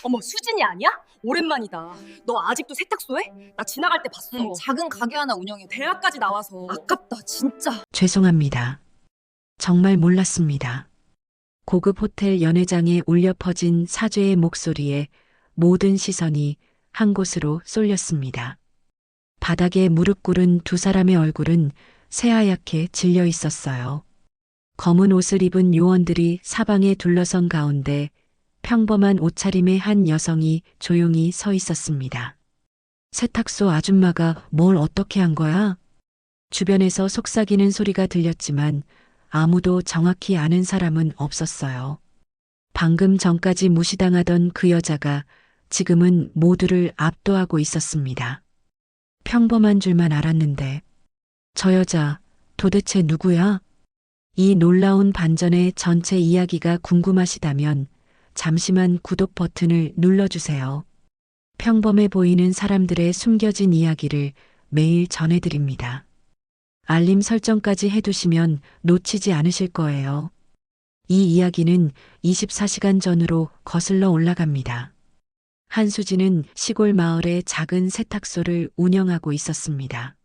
어머, 수진이 아니야? 오랜만이다. 너 아직도 세탁소 해? 나 지나갈 때 봤어. 작은 가게 하나 운영해. 대학까지 나와서. 아깝다, 진짜. 죄송합니다. 정말 몰랐습니다. 고급 호텔 연회장에 울려 퍼진 사죄의 목소리에 모든 시선이 한 곳으로 쏠렸습니다. 바닥에 무릎 꿇은 두 사람의 얼굴은 새하얗게 질려 있었어요. 검은 옷을 입은 요원들이 사방에 둘러선 가운데 평범한 옷차림의 한 여성이 조용히 서 있었습니다. 세탁소 아줌마가 뭘 어떻게 한 거야? 주변에서 속삭이는 소리가 들렸지만 아무도 정확히 아는 사람은 없었어요. 방금 전까지 무시당하던 그 여자가 지금은 모두를 압도하고 있었습니다. 평범한 줄만 알았는데 저 여자 도대체 누구야? 이 놀라운 반전의 전체 이야기가 궁금하시다면 잠시만 구독 버튼을 눌러주세요. 평범해 보이는 사람들의 숨겨진 이야기를 매일 전해드립니다. 알림 설정까지 해두시면 놓치지 않으실 거예요. 이 이야기는 24시간 전으로 거슬러 올라갑니다. 한수진은 시골 마을의 작은 세탁소를 운영하고 있었습니다.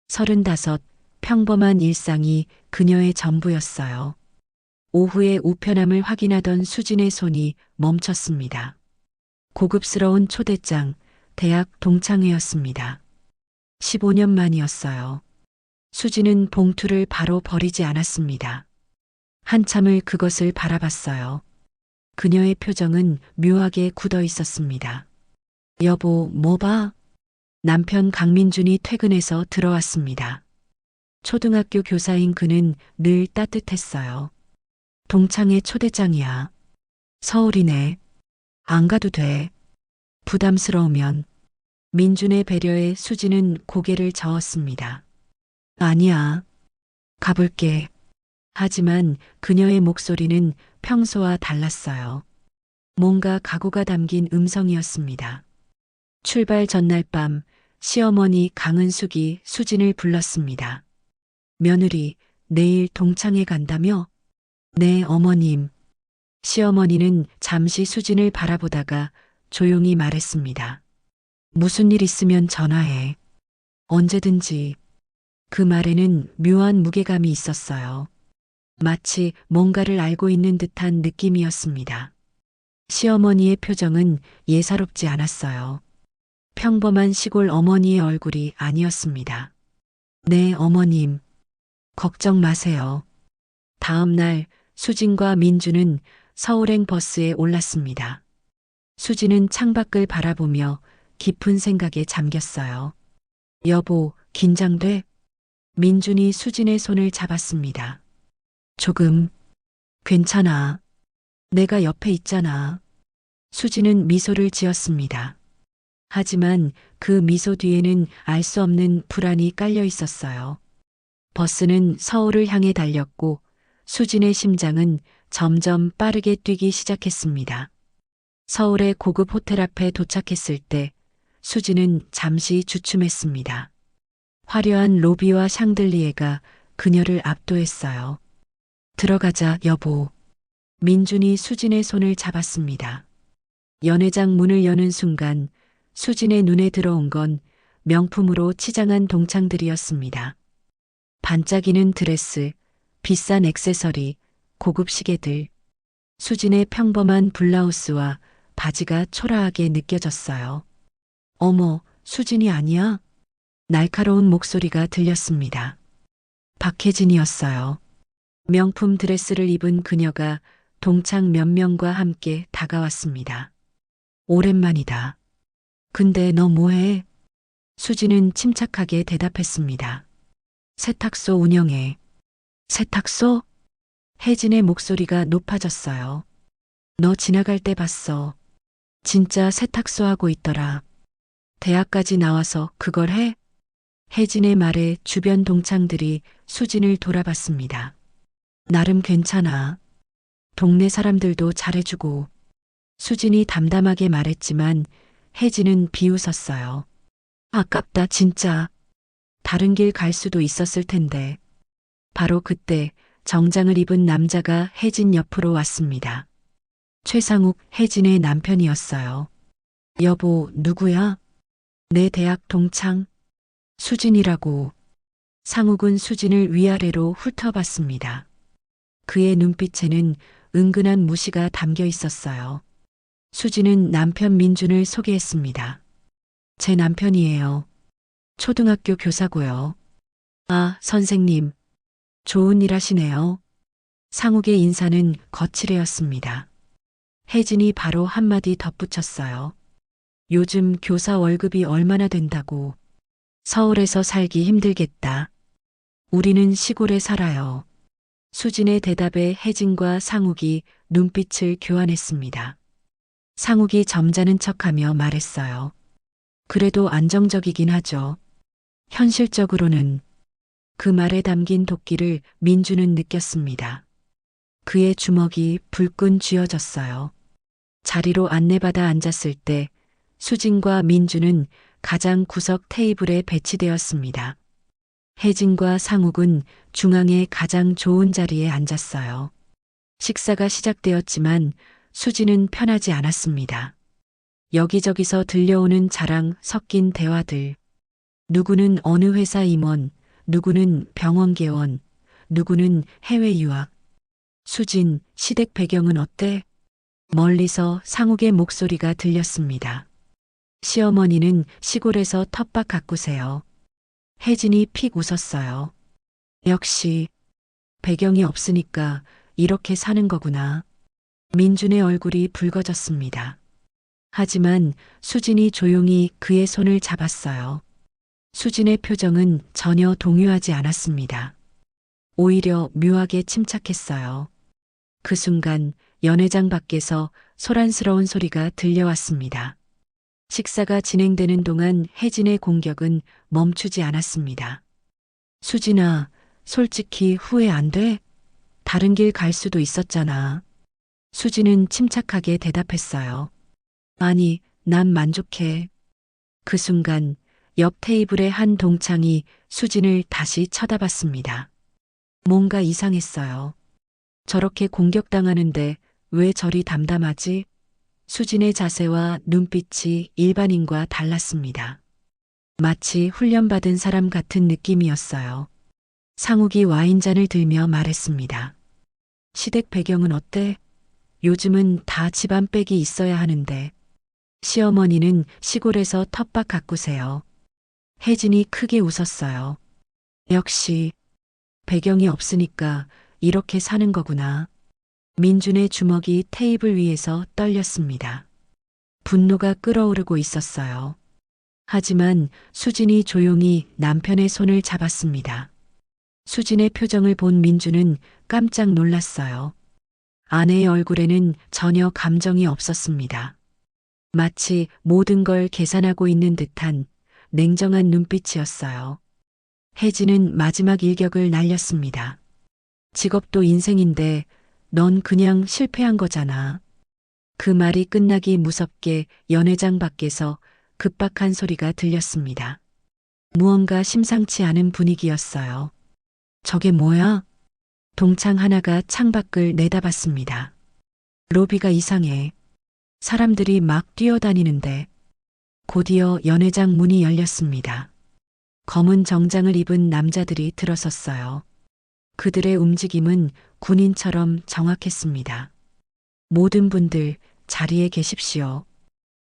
35, 평범한 일상이 그녀의 전부였어요. 오후에 우편함을 확인하던 수진의 손이 멈췄습니다. 고급스러운 초대장, 대학 동창회였습니다. 15년 만이었어요. 수진은 봉투를 바로 버리지 않았습니다. 한참을 그것을 바라봤어요. 그녀의 표정은 묘하게 굳어 있었습니다. 여보, 뭐 봐? 남편 강민준이 퇴근해서 들어왔습니다. 초등학교 교사인 그는 늘 따뜻했어요. 동창회 초대장이야. 서울이네. 안 가도 돼. 부담스러우면. 민준의 배려에 수지는 고개를 저었습니다. 아니야. 가볼게. 하지만 그녀의 목소리는 평소와 달랐어요. 뭔가 각오가 담긴 음성이었습니다. 출발 전날 밤 시어머니 강은숙이 수진을 불렀습니다. 며느리, 내일 동창회 간다며? 네, 어머님. 시어머니는 잠시 수진을 바라보다가 조용히 말했습니다. 무슨 일 있으면 전화해. 언제든지. 그 말에는 묘한 무게감이 있었어요. 마치 뭔가를 알고 있는 듯한 느낌이었습니다. 시어머니의 표정은 예사롭지 않았어요. 평범한 시골 어머니의 얼굴이 아니었습니다. 네, 어머님. 걱정 마세요. 다음 날 수진과 민주는 서울행 버스에 올랐습니다. 수진은 창밖을 바라보며 깊은 생각에 잠겼어요. 여보, 긴장돼? 민준이 수진의 손을 잡았습니다. 조금. 괜찮아. 내가 옆에 있잖아. 수진은 미소를 지었습니다. 하지만 그 미소 뒤에는 알 수 없는 불안이 깔려 있었어요. 버스는 서울을 향해 달렸고 수진의 심장은 점점 빠르게 뛰기 시작했습니다. 서울의 고급 호텔 앞에 도착했을 때 수진은 잠시 주춤했습니다. 화려한 로비와 샹들리에가 그녀를 압도했어요. 들어가자, 여보. 민준이 수진의 손을 잡았습니다. 연회장 문을 여는 순간 수진의 눈에 들어온 건 명품으로 치장한 동창들이었습니다. 반짝이는 드레스, 비싼 액세서리, 고급 시계들. 수진의 평범한 블라우스와 바지가 초라하게 느껴졌어요. 어머, 수진이 아니야? 날카로운 목소리가 들렸습니다. 박혜진이었어요. 명품 드레스를 입은 그녀가 동창 몇 명과 함께 다가왔습니다. 오랜만이다. 근데 너 뭐해? 수진은 침착하게 대답했습니다. 세탁소 운영해. 세탁소? 혜진의 목소리가 높아졌어요. 너 지나갈 때 봤어. 진짜 세탁소 하고 있더라. 대학까지 나와서 그걸 해? 혜진의 말에 주변 동창들이 수진을 돌아봤습니다. 나름 괜찮아. 동네 사람들도 잘해주고. 수진이 담담하게 말했지만 혜진은 비웃었어요. 아깝다, 진짜. 다른 길 갈 수도 있었을 텐데. 바로 그때 정장을 입은 남자가 혜진 옆으로 왔습니다. 최상욱, 혜진의 남편이었어요. 여보, 누구야? 내 대학 동창. 수진이라고. 상욱은 수진을 위아래로 훑어봤습니다. 그의 눈빛에는 은근한 무시가 담겨 있었어요. 수진은 남편 민준을 소개했습니다. 제 남편이에요. 초등학교 교사고요. 아, 선생님. 좋은 일 하시네요. 상욱의 인사는 거칠해였습니다. 혜진이 바로 한마디 덧붙였어요. 요즘 교사 월급이 얼마나 된다고. 서울에서 살기 힘들겠다. 우리는 시골에 살아요. 수진의 대답에 혜진과 상욱이 눈빛을 교환했습니다. 상욱이 점잖은 척하며 말했어요. 그래도 안정적이긴 하죠. 현실적으로는. 그 말에 담긴 도끼를 민주는 느꼈습니다. 그의 주먹이 불끈 쥐어졌어요. 자리로 안내받아 앉았을 때 수진과 민주는 가장 구석 테이블에 배치되었습니다. 혜진과 상욱은 중앙의 가장 좋은 자리에 앉았어요. 식사가 시작되었지만 수진은 편하지 않았습니다. 여기저기서 들려오는 자랑 섞인 대화들. 누구는 어느 회사 임원, 누구는 병원 개원, 누구는 해외 유학. 수진, 시댁 배경은 어때? 멀리서 상욱의 목소리가 들렸습니다. 시어머니는 시골에서 텃밭 가꾸세요. 혜진이 픽 웃었어요. 역시 배경이 없으니까 이렇게 사는 거구나. 민준의 얼굴이 붉어졌습니다. 하지만 수진이 조용히 그의 손을 잡았어요. 수진의 표정은 전혀 동요하지 않았습니다. 오히려 묘하게 침착했어요. 그 순간 연회장 밖에서 소란스러운 소리가 들려왔습니다. 식사가 진행되는 동안 혜진의 공격은 멈추지 않았습니다. 수진아, 솔직히 후회 안 돼? 다른 길 갈 수도 있었잖아. 수진은 침착하게 대답했어요. 아니, 난 만족해. 그 순간 옆 테이블의 한 동창이 수진을 다시 쳐다봤습니다. 뭔가 이상했어요. 저렇게 공격당하는데 왜 저리 담담하지? 수진의 자세와 눈빛이 일반인과 달랐습니다. 마치 훈련받은 사람 같은 느낌이었어요. 상욱이 와인잔을 들며 말했습니다. 시댁 배경은 어때? 요즘은 다 집안백이 있어야 하는데. 시어머니는 시골에서 텃밭 가꾸세요. 혜진이 크게 웃었어요. 역시 배경이 없으니까 이렇게 사는 거구나. 민준의 주먹이 테이블 위에서 떨렸습니다. 분노가 끓어오르고 있었어요. 하지만 수진이 조용히 남편의 손을 잡았습니다. 수진의 표정을 본 민준은 깜짝 놀랐어요. 아내의 얼굴에는 전혀 감정이 없었습니다. 마치 모든 걸 계산하고 있는 듯한 냉정한 눈빛이었어요. 혜진은 마지막 일격을 날렸습니다. 직업도 인생인데 넌 그냥 실패한 거잖아. 그 말이 끝나기 무섭게 연회장 밖에서 급박한 소리가 들렸습니다. 무언가 심상치 않은 분위기였어요. 저게 뭐야? 동창 하나가 창밖을 내다봤습니다. 로비가 이상해. 사람들이 막 뛰어다니는데. 곧이어 연회장 문이 열렸습니다. 검은 정장을 입은 남자들이 들어섰어요. 그들의 움직임은 군인처럼 정확했습니다. 모든 분들 자리에 계십시오.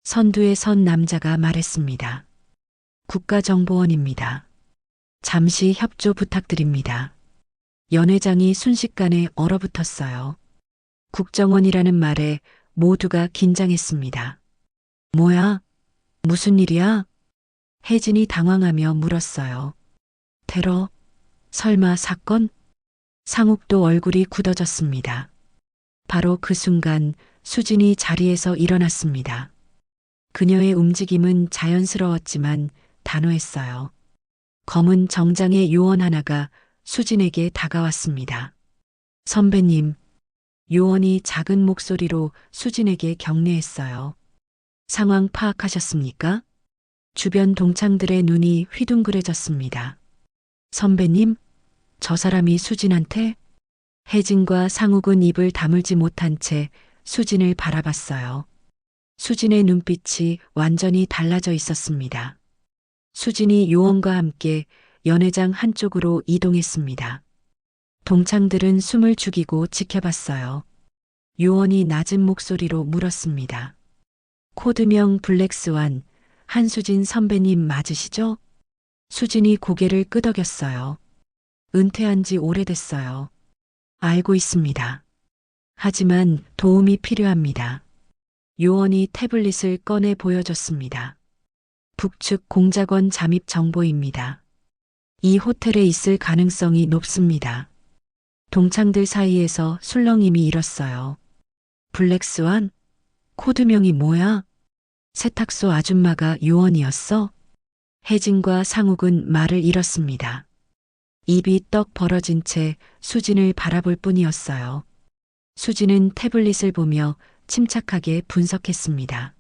선두에 선 남자가 말했습니다. 국가정보원입니다. 잠시 협조 부탁드립니다. 연회장이 순식간에 얼어붙었어요. 국정원이라는 말에 모두가 긴장했습니다. 뭐야? 무슨 일이야? 혜진이 당황하며 물었어요. 테러? 설마 사건? 상욱도 얼굴이 굳어졌습니다. 바로 그 순간 수진이 자리에서 일어났습니다. 그녀의 움직임은 자연스러웠지만 단호했어요. 검은 정장의 요원 하나가 수진에게 다가왔습니다. 선배님, 요원이 작은 목소리로 수진에게 격려했어요. 상황 파악하셨습니까? 주변 동창들의 눈이 휘둥그레졌습니다. 선배님, 저 사람이 수진한테? 혜진과 상욱은 입을 다물지 못한 채 수진을 바라봤어요. 수진의 눈빛이 완전히 달라져 있었습니다. 수진이 요원과 함께 연회장 한쪽으로 이동했습니다. 동창들은 숨을 죽이고 지켜봤어요. 요원이 낮은 목소리로 물었습니다. 코드명 블랙스완, 한수진 선배님 맞으시죠? 수진이 고개를 끄덕였어요. 은퇴한 지 오래됐어요. 알고 있습니다. 하지만 도움이 필요합니다. 요원이 태블릿을 꺼내 보여줬습니다. 북측 공작원 잠입 정보입니다. 이 호텔에 있을 가능성이 높습니다. 동창들 사이에서 술렁임이 일었어요. 블랙스완? 코드명이 뭐야? 세탁소 아줌마가 요원이었어? 혜진과 상욱은 말을 잃었습니다. 입이 떡 벌어진 채 수진을 바라볼 뿐이었어요. 수진은 태블릿을 보며 침착하게 분석했습니다.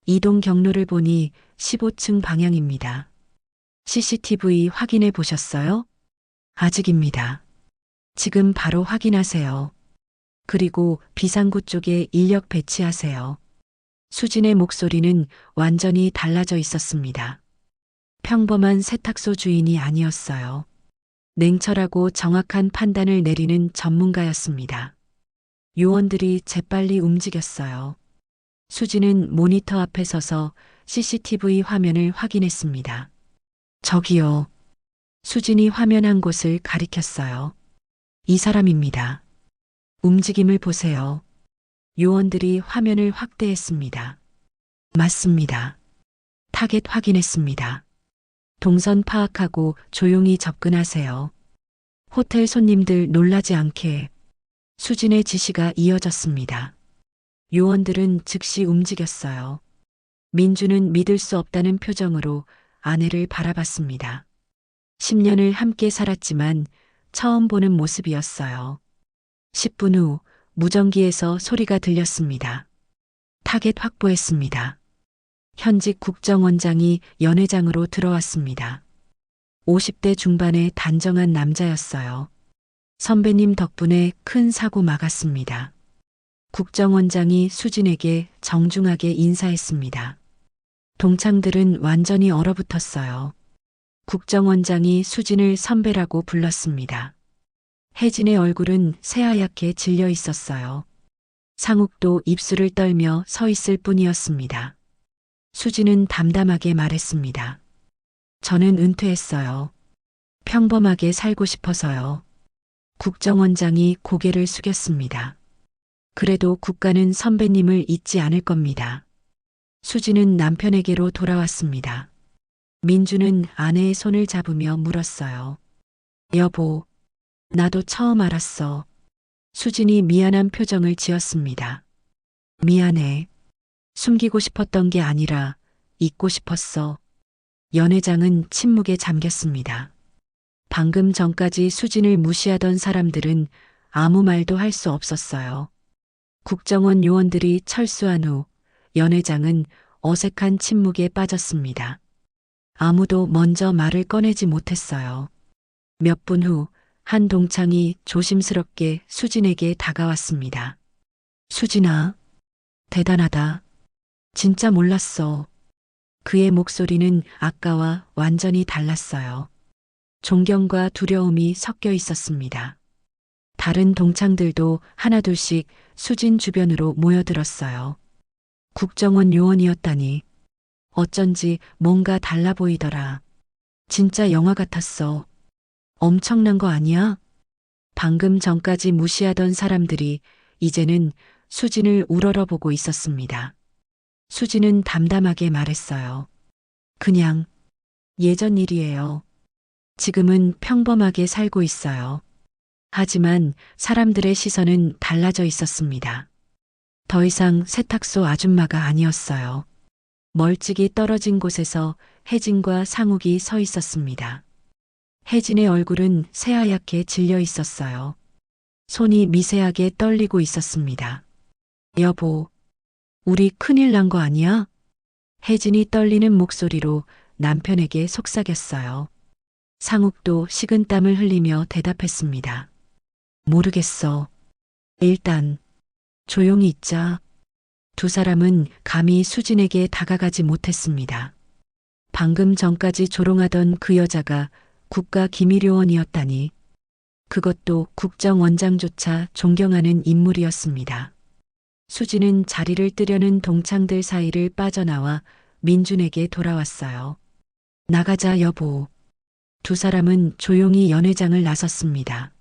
이동 경로를 보니 15층 방향입니다. CCTV 확인해 보셨어요? 아직입니다. 지금 바로 확인하세요. 그리고 비상구 쪽에 인력 배치하세요. 수진의 목소리는 완전히 달라져 있었습니다. 평범한 세탁소 주인이 아니었어요. 냉철하고 정확한 판단을 내리는 전문가였습니다. 요원들이 재빨리 움직였어요. 수진은 모니터 앞에 서서 CCTV 화면을 확인했습니다. 저기요. 수진이 화면 한 곳을 가리켰어요. 이 사람입니다. 움직임을 보세요. 요원들이 화면을 확대했습니다. 맞습니다. 타겟 확인했습니다. 동선 파악하고 조용히 접근하세요. 호텔 손님들 놀라지 않게. 수진의 지시가 이어졌습니다. 요원들은 즉시 움직였어요. 민주는 믿을 수 없다는 표정으로 아내를 바라봤습니다. 10년을 함께 살았지만 처음 보는 모습이었어요. 10분 후 무전기에서 소리가 들렸습니다. 타겟 확보했습니다. 현직 국정원장이 연회장으로 들어왔습니다. 50대 중반의 단정한 남자였어요. 선배님 덕분에 큰 사고 막았습니다. 국정원장이 수진에게 정중하게 인사했습니다. 동창들은 완전히 얼어붙었어요. 국정원장이 수진을 선배라고 불렀습니다. 혜진의 얼굴은 새하얗게 질려 있었어요. 상욱도 입술을 떨며 서 있을 뿐이었습니다. 수진은 담담하게 말했습니다. 저는 은퇴했어요. 평범하게 살고 싶어서요. 국정원장이 고개를 숙였습니다. 그래도 국가는 선배님을 잊지 않을 겁니다. 수진은 남편에게로 돌아왔습니다. 민주는 아내의 손을 잡으며 물었어요. 여보, 나도 처음 알았어. 수진이 미안한 표정을 지었습니다. 미안해. 숨기고 싶었던 게 아니라 잊고 싶었어. 연회장은 침묵에 잠겼습니다. 방금 전까지 수진을 무시하던 사람들은 아무 말도 할 수 없었어요. 국정원 요원들이 철수한 후 연회장은 어색한 침묵에 빠졌습니다. 아무도 먼저 말을 꺼내지 못했어요. 몇 분 후 한 동창이 조심스럽게 수진에게 다가왔습니다. 수진아, 대단하다. 진짜 몰랐어. 그의 목소리는 아까와 완전히 달랐어요. 존경과 두려움이 섞여 있었습니다. 다른 동창들도 하나둘씩 수진 주변으로 모여들었어요. 국정원 요원이었다니. 어쩐지 뭔가 달라 보이더라. 진짜 영화 같았어. 엄청난 거 아니야? 방금 전까지 무시하던 사람들이 이제는 수진을 우러러보고 있었습니다. 수진은 담담하게 말했어요. 그냥 예전 일이에요. 지금은 평범하게 살고 있어요. 하지만 사람들의 시선은 달라져 있었습니다. 더 이상 세탁소 아줌마가 아니었어요. 멀찍이 떨어진 곳에서 혜진과 상욱이 서 있었습니다. 혜진의 얼굴은 새하얗게 질려 있었어요. 손이 미세하게 떨리고 있었습니다. 여보, 우리 큰일 난 거 아니야? 혜진이 떨리는 목소리로 남편에게 속삭였어요. 상욱도 식은땀을 흘리며 대답했습니다. 모르겠어. 일단 조용히 있자. 두 사람은 감히 수진에게 다가가지 못했습니다. 방금 전까지 조롱하던 그 여자가 국가기밀요원이었다니. 그것도 국정원장조차 존경하는 인물이었습니다. 수진은 자리를 뜨려는 동창들 사이를 빠져나와 민준에게 돌아왔어요. 나가자 여보. 두 사람은 조용히 연회장을 나섰습니다.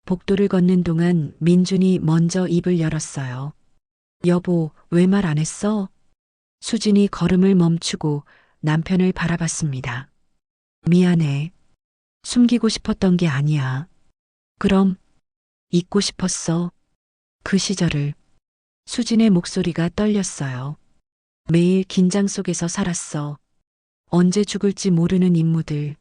복도를 걷는 동안 민준이 먼저 입을 열었어요. 여보, 왜 말 안 했어? 수진이 걸음을 멈추고 남편을 바라봤습니다. 미안해. 숨기고 싶었던 게 아니야. 그럼 잊고 싶었어. 그 시절을. 수진의 목소리가 떨렸어요. 매일 긴장 속에서 살았어. 언제 죽을지 모르는 인물들.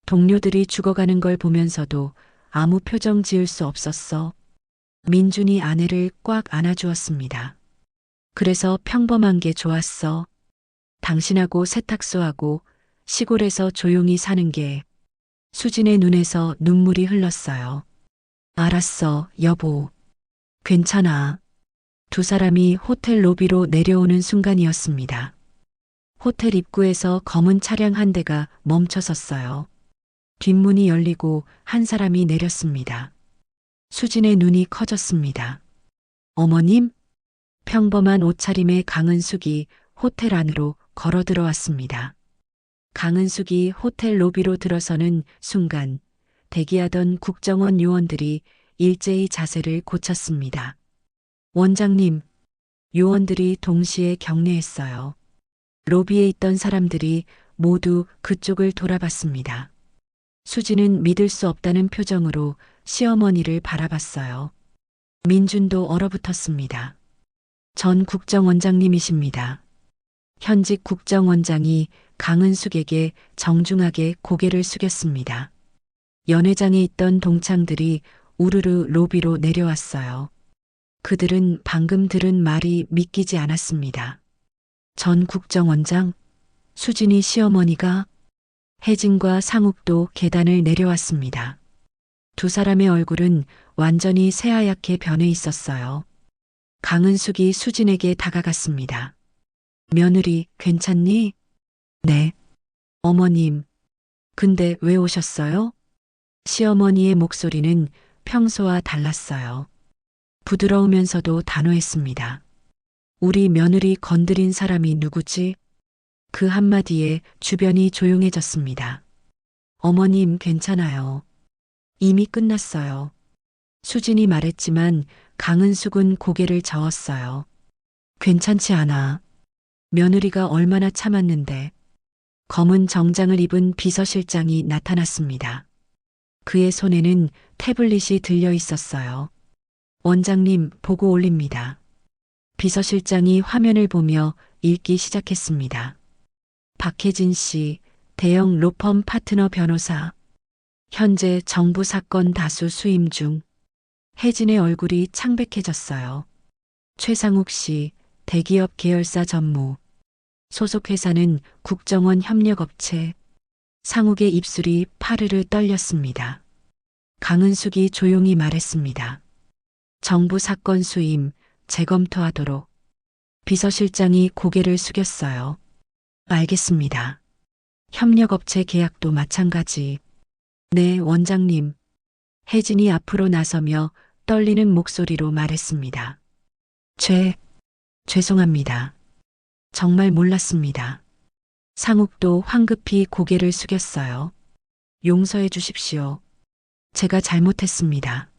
동료들이 죽어가는 걸 보면서도 아무 표정 지을 수 없었어. 민준이 아내를 꽉 안아주었습니다. 그래서 평범한 게 좋았어. 당신하고 세탁소하고 시골에서 조용히 사는 게. 수진의 눈에서 눈물이 흘렀어요. 알았어, 여보. 괜찮아. 두 사람이 호텔 로비로 내려오는 순간이었습니다. 호텔 입구에서 검은 차량 한 대가 멈춰 섰어요. 뒷문이 열리고 한 사람이 내렸습니다. 수진의 눈이 커졌습니다. 어머님? 평범한 옷차림의 강은숙이 호텔 안으로 걸어 들어왔습니다. 강은숙이 호텔 로비로 들어서는 순간 대기하던 국정원 요원들이 일제히 자세를 고쳤습니다. 원장님, 요원들이 동시에 경례했어요. 로비에 있던 사람들이 모두 그쪽을 돌아봤습니다. 수지는 믿을 수 없다는 표정으로 시어머니를 바라봤어요. 민준도 얼어붙었습니다. 전 국정원장님이십니다. 현직 국정원장이 강은숙에게 정중하게 고개를 숙였습니다. 연회장에 있던 동창들이 우르르 로비로 내려왔어요. 그들은 방금 들은 말이 믿기지 않았습니다. 전 국정원장, 수진이 시어머니가. 혜진과 상욱도 계단을 내려왔습니다. 두 사람의 얼굴은 완전히 새하얗게 변해 있었어요. 강은숙이 수진에게 다가갔습니다. 며느리, 괜찮니? 네. 어머님, 근데 왜 오셨어요? 시어머니의 목소리는 평소와 달랐어요. 부드러우면서도 단호했습니다. 우리 며느리 건드린 사람이 누구지? 그 한마디에 주변이 조용해졌습니다. 어머님, 괜찮아요. 이미 끝났어요. 수진이 말했지만 강은숙은 고개를 저었어요. 괜찮지 않아. 며느리가 얼마나 참았는데. 검은 정장을 입은 비서실장이 나타났습니다. 그의 손에는 태블릿이 들려 있었어요. 원장님, 보고 올립니다. 비서실장이 화면을 보며 읽기 시작했습니다. 박혜진 씨, 대형 로펌 파트너 변호사. 현재 정부 사건 다수 수임 중. 혜진의 얼굴이 창백해졌어요. 최상욱 씨, 대기업 계열사 전무. 소속 회사는 국정원 협력업체. 상욱의 입술이 파르르 떨렸습니다. 강은숙이 조용히 말했습니다. 정부 사건 수임, 재검토하도록. 비서실장이 고개를 숙였어요. 알겠습니다. 협력업체 계약도 마찬가지. 네, 원장님. 혜진이 앞으로 나서며 떨리는 목소리로 말했습니다. 죄송합니다. 정말 몰랐습니다. 상욱도 황급히 고개를 숙였어요. 용서해 주십시오. 제가 잘못했습니다.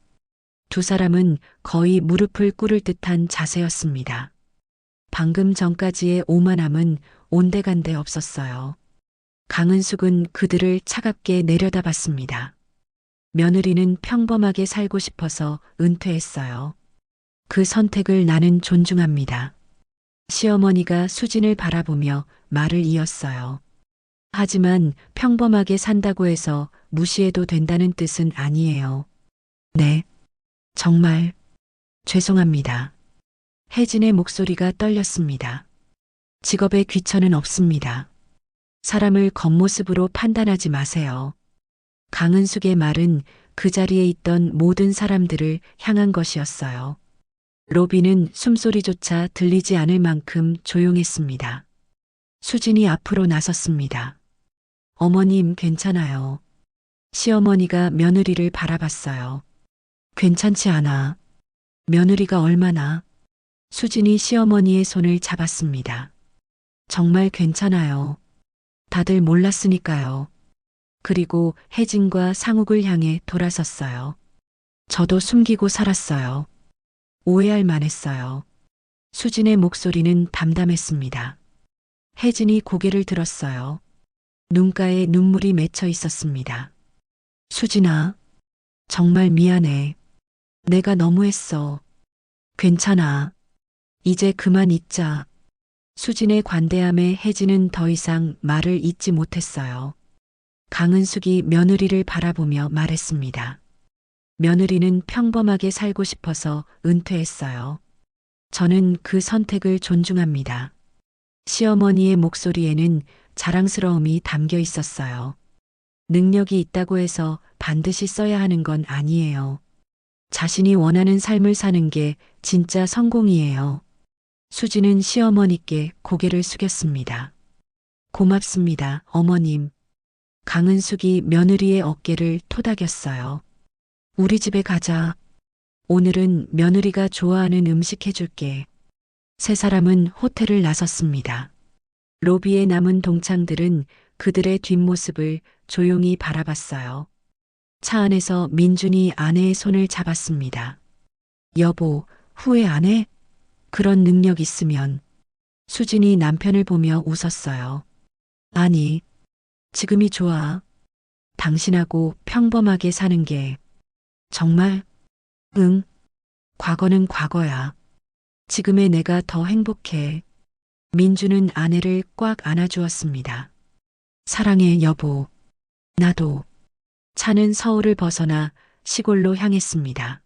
두 사람은 거의 무릎을 꿇을 듯한 자세였습니다. 방금 전까지의 오만함은 온데간데 없었어요. 강은숙은 그들을 차갑게 내려다봤습니다. 며느리는 평범하게 살고 싶어서 은퇴했어요. 그 선택을 나는 존중합니다. 시어머니가 수진을 바라보며 말을 이었어요. 하지만 평범하게 산다고 해서 무시해도 된다는 뜻은 아니에요. 네, 정말 죄송합니다. 혜진의 목소리가 떨렸습니다. 직업에 귀천은 없습니다. 사람을 겉모습으로 판단하지 마세요. 강은숙의 말은 그 자리에 있던 모든 사람들을 향한 것이었어요. 로비는 숨소리조차 들리지 않을 만큼 조용했습니다. 수진이 앞으로 나섰습니다. 어머님 괜찮아요. 시어머니가 며느리를 바라봤어요. 괜찮지 않아. 며느리가 얼마나. 수진이 시어머니의 손을 잡았습니다. 정말 괜찮아요. 다들 몰랐으니까요. 그리고 혜진과 상욱을 향해 돌아섰어요. 저도 숨기고 살았어요. 오해할 만했어요. 수진의 목소리는 담담했습니다. 혜진이 고개를 들었어요. 눈가에 눈물이 맺혀 있었습니다. 수진아, 정말 미안해. 내가 너무했어. 괜찮아. 이제 그만 잊자. 수진의 관대함에 혜진은 더 이상 말을 잇지 못했어요. 강은숙이 며느리를 바라보며 말했습니다. 며느리는 평범하게 살고 싶어서 은퇴했어요. 저는 그 선택을 존중합니다. 시어머니의 목소리에는 자랑스러움이 담겨 있었어요. 능력이 있다고 해서 반드시 써야 하는 건 아니에요. 자신이 원하는 삶을 사는 게 진짜 성공이에요. 수지는 시어머니께 고개를 숙였습니다. 고맙습니다, 어머님. 강은숙이 며느리의 어깨를 토닥였어요. 우리 집에 가자. 오늘은 며느리가 좋아하는 음식 해줄게. 세 사람은 호텔을 나섰습니다. 로비에 남은 동창들은 그들의 뒷모습을 조용히 바라봤어요. 차 안에서 민준이 아내의 손을 잡았습니다. 여보, 후회 안 해? 그런 능력 있으면. 수진이 남편을 보며 웃었어요. 아니, 지금이 좋아. 당신하고 평범하게 사는 게. 정말? 응. 과거는 과거야. 지금의 내가 더 행복해. 민주는 아내를 꽉 안아주었습니다. 사랑해, 여보. 나도. 차는 서울을 벗어나 시골로 향했습니다.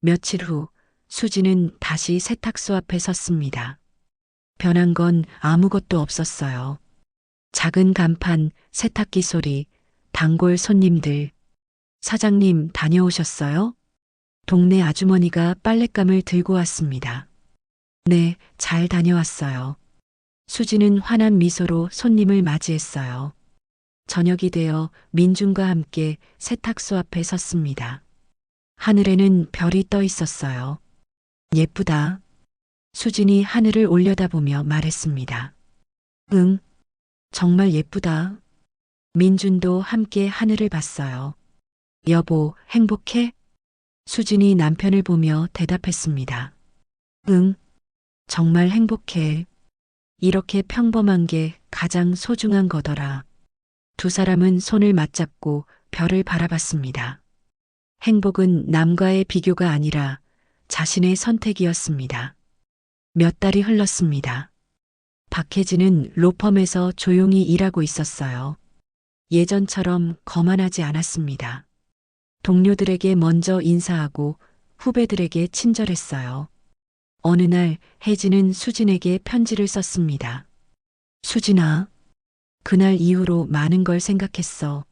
며칠 후 수지는 다시 세탁소 앞에 섰습니다. 변한 건 아무것도 없었어요. 작은 간판, 세탁기 소리, 단골 손님들. 사장님 다녀오셨어요? 동네 아주머니가 빨랫감을 들고 왔습니다. 네, 잘 다녀왔어요. 수지는 환한 미소로 손님을 맞이했어요. 저녁이 되어 민준과 함께 세탁소 앞에 섰습니다. 하늘에는 별이 떠 있었어요. 예쁘다. 수진이 하늘을 올려다보며 말했습니다. 응, 정말 예쁘다. 민준도 함께 하늘을 봤어요. 여보, 행복해? 수진이 남편을 보며 대답했습니다. 응, 정말 행복해. 이렇게 평범한 게 가장 소중한 거더라. 두 사람은 손을 맞잡고 별을 바라봤습니다. 행복은 남과의 비교가 아니라 자신의 선택이었습니다. 몇 달이 흘렀습니다. 박혜진은 로펌에서 조용히 일하고 있었어요. 예전처럼 거만하지 않았습니다. 동료들에게 먼저 인사하고 후배들에게 친절했어요. 어느 날 혜진은 수진에게 편지를 썼습니다. 수진아, 그날 이후로 많은 걸 생각했어.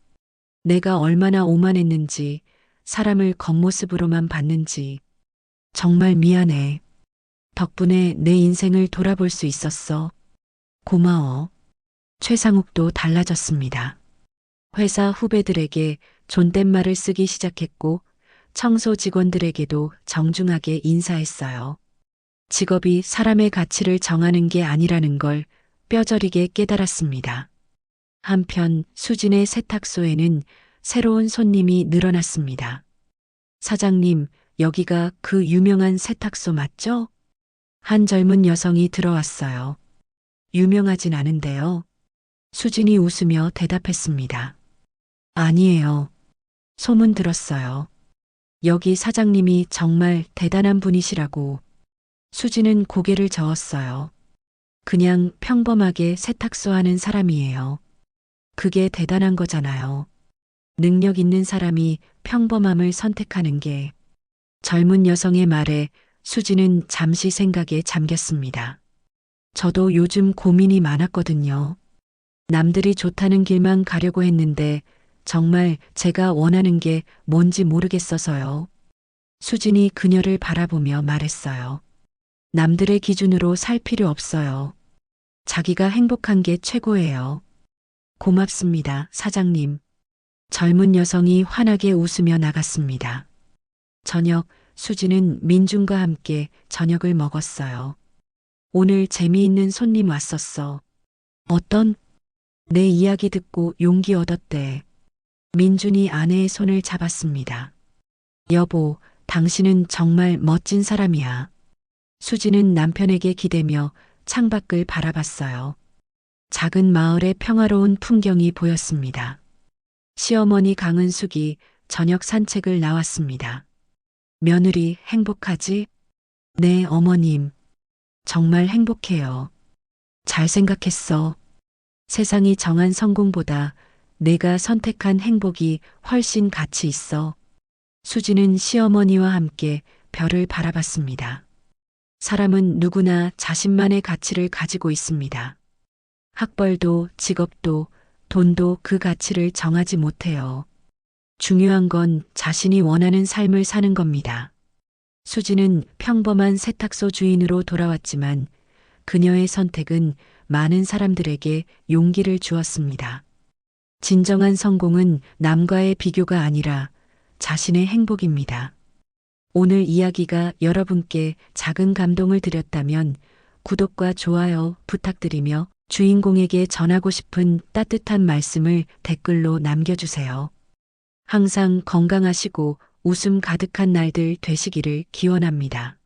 내가 얼마나 오만했는지, 사람을 겉모습으로만 봤는지. 정말 미안해. 덕분에 내 인생을 돌아볼 수 있었어. 고마워. 최상욱도 달라졌습니다. 회사 후배들에게 존댓말을 쓰기 시작했고 청소 직원들에게도 정중하게 인사했어요. 직업이 사람의 가치를 정하는 게 아니라는 걸 뼈저리게 깨달았습니다. 한편 수진의 세탁소에는 새로운 손님이 늘어났습니다. 사장님, 여기가 그 유명한 세탁소 맞죠? 한 젊은 여성이 들어왔어요. 유명하진 않은데요. 수진이 웃으며 대답했습니다. 아니에요. 소문 들었어요. 여기 사장님이 정말 대단한 분이시라고. 수진은 고개를 저었어요. 그냥 평범하게 세탁소 하는 사람이에요. 그게 대단한 거잖아요. 능력 있는 사람이 평범함을 선택하는 게. 젊은 여성의 말에 수진은 잠시 생각에 잠겼습니다. 저도 요즘 고민이 많았거든요. 남들이 좋다는 길만 가려고 했는데 정말 제가 원하는 게 뭔지 모르겠어서요. 수진이 그녀를 바라보며 말했어요. 남들의 기준으로 살 필요 없어요. 자기가 행복한 게 최고예요. 고맙습니다, 사장님. 젊은 여성이 환하게 웃으며 나갔습니다. 저녁, 수진은 민준과 함께 저녁을 먹었어요. 오늘 재미있는 손님 왔었어. 어떤? 내 이야기 듣고 용기 얻었대. 민준이 아내의 손을 잡았습니다. 여보, 당신은 정말 멋진 사람이야. 수진은 남편에게 기대며 창밖을 바라봤어요. 작은 마을의 평화로운 풍경이 보였습니다. 시어머니 강은숙이 저녁 산책을 나왔습니다. 며느리 행복하지? 네, 어머님. 정말 행복해요. 잘 생각했어. 세상이 정한 성공보다 내가 선택한 행복이 훨씬 가치 있어. 수지는 시어머니와 함께 별을 바라봤습니다. 사람은 누구나 자신만의 가치를 가지고 있습니다. 학벌도 직업도 돈도 그 가치를 정하지 못해요. 중요한 건 자신이 원하는 삶을 사는 겁니다. 수지는 평범한 세탁소 주인으로 돌아왔지만 그녀의 선택은 많은 사람들에게 용기를 주었습니다. 진정한 성공은 남과의 비교가 아니라 자신의 행복입니다. 오늘 이야기가 여러분께 작은 감동을 드렸다면 구독과 좋아요 부탁드리며 주인공에게 전하고 싶은 따뜻한 말씀을 댓글로 남겨주세요. 항상 건강하시고 웃음 가득한 날들 되시기를 기원합니다.